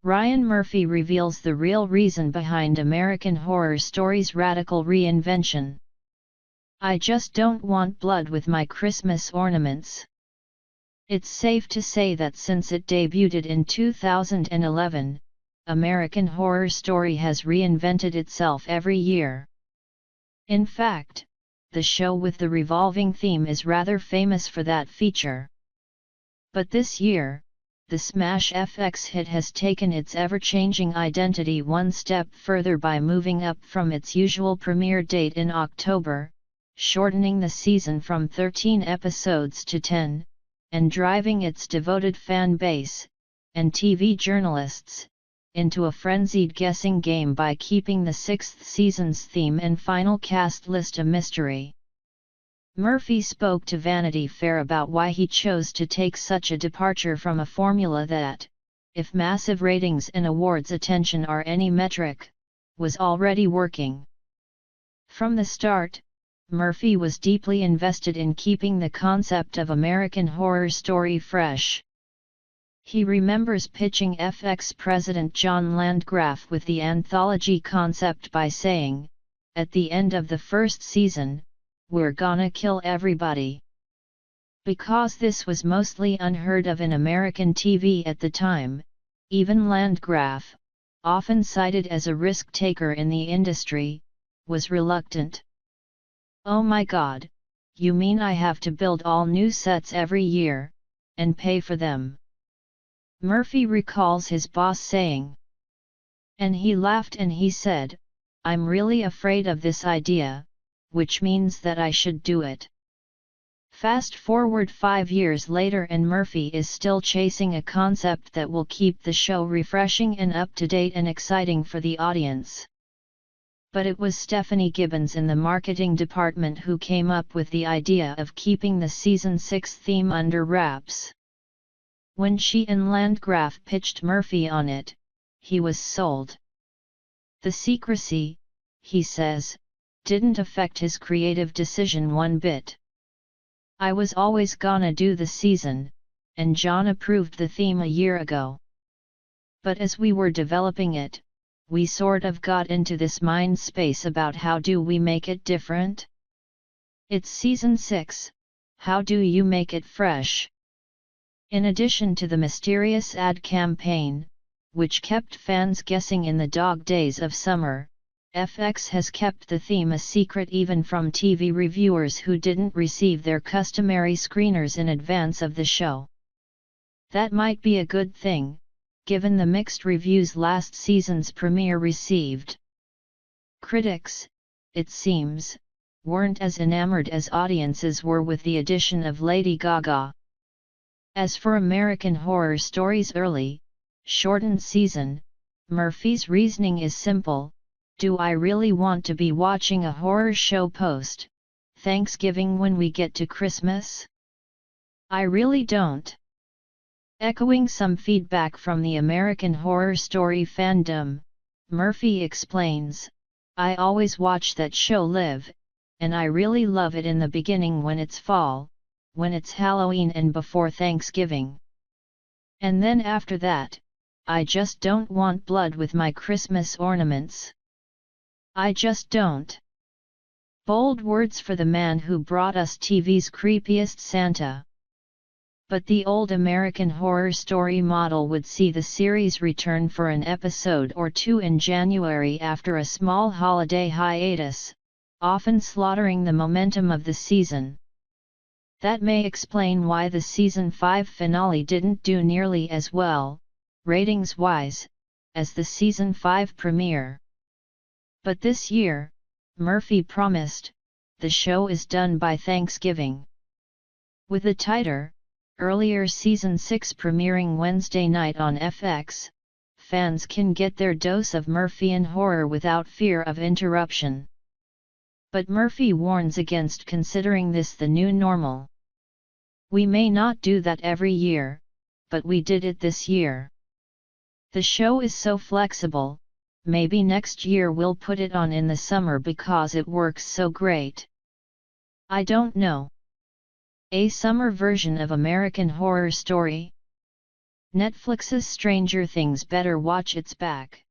Ryan Murphy reveals the real reason behind American Horror Story's radical reinvention. I just don't want blood with my Christmas ornaments. It's safe to say that since it debuted in 2011, American Horror Story has reinvented itself every year. In fact, the show with the revolving theme is rather famous for that feature. But this year, the smash FX hit has taken its ever-changing identity one step further by moving up from its usual premiere date in October, shortening the season from 13 episodes to 10, and driving its devoted fan base, and TV journalists, into a frenzied guessing game by keeping the sixth season's theme and final cast list a mystery. Murphy spoke to Vanity Fair about why he chose to take such a departure from a formula that, if massive ratings and awards attention are any metric, was already working. From the start, Murphy was deeply invested in keeping the concept of American Horror Story fresh. He remembers pitching FX president John Landgraf with the anthology concept by saying, "At the end of the first season, we're gonna kill everybody." Because this was mostly unheard of in American TV at the time, even Landgraf, often cited as a risk-taker in the industry, was reluctant. "Oh my God, you mean I have to build all new sets every year, and pay for them?" Murphy recalls his boss saying. And he laughed and he said, "I'm really afraid of this idea, which means that I should do it." Fast forward 5 years later and Murphy is still chasing a concept that will keep the show refreshing and up-to-date and exciting for the audience. But it was Stephanie Gibbons in the marketing department who came up with the idea of keeping the season 6 theme under wraps. When she and Landgraf pitched Murphy on it, he was sold. The secrecy, he says, didn't affect his creative decision one bit. "I was always gonna do the season, and John approved the theme a year ago. But as we were developing it, we sort of got into this mind space about how do we make it different? It's season 6, how do you make it fresh?" In addition to the mysterious ad campaign, which kept fans guessing in the dog days of summer, FX has kept the theme a secret even from TV reviewers who didn't receive their customary screeners in advance of the show. That might be a good thing, given the mixed reviews last season's premiere received. Critics, it seems, weren't as enamored as audiences were with the addition of Lady Gaga. As for American Horror Story's early, shortened season, Murphy's reasoning is simple: do I really want to be watching a horror show post-Thanksgiving when we get to Christmas? I really don't. Echoing some feedback from the American Horror Story fandom, Murphy explains, "I always watch that show live, and I really love it in the beginning when it's fall, when it's Halloween and before Thanksgiving. And then after that, I just don't want blood with my Christmas ornaments. I just don't." Bold words for the man who brought us TV's creepiest Santa. But the old American Horror Story model would see the series return for an episode or two in January after a small holiday hiatus, often slaughtering the momentum of the season. That may explain why the season 5 finale didn't do nearly as well, ratings-wise, as the season 5 premiere. But this year, Murphy promised, the show is done by Thanksgiving. With the tighter, earlier season 6 premiering Wednesday night on FX, fans can get their dose of Murphyan horror without fear of interruption. But Murphy warns against considering this the new normal. "We may not do that every year, but we did it this year. The show is so flexible, maybe next year we'll put it on in the summer because it works so great. I don't know. A summer version of American Horror Story? Netflix's Stranger Things better watch its back.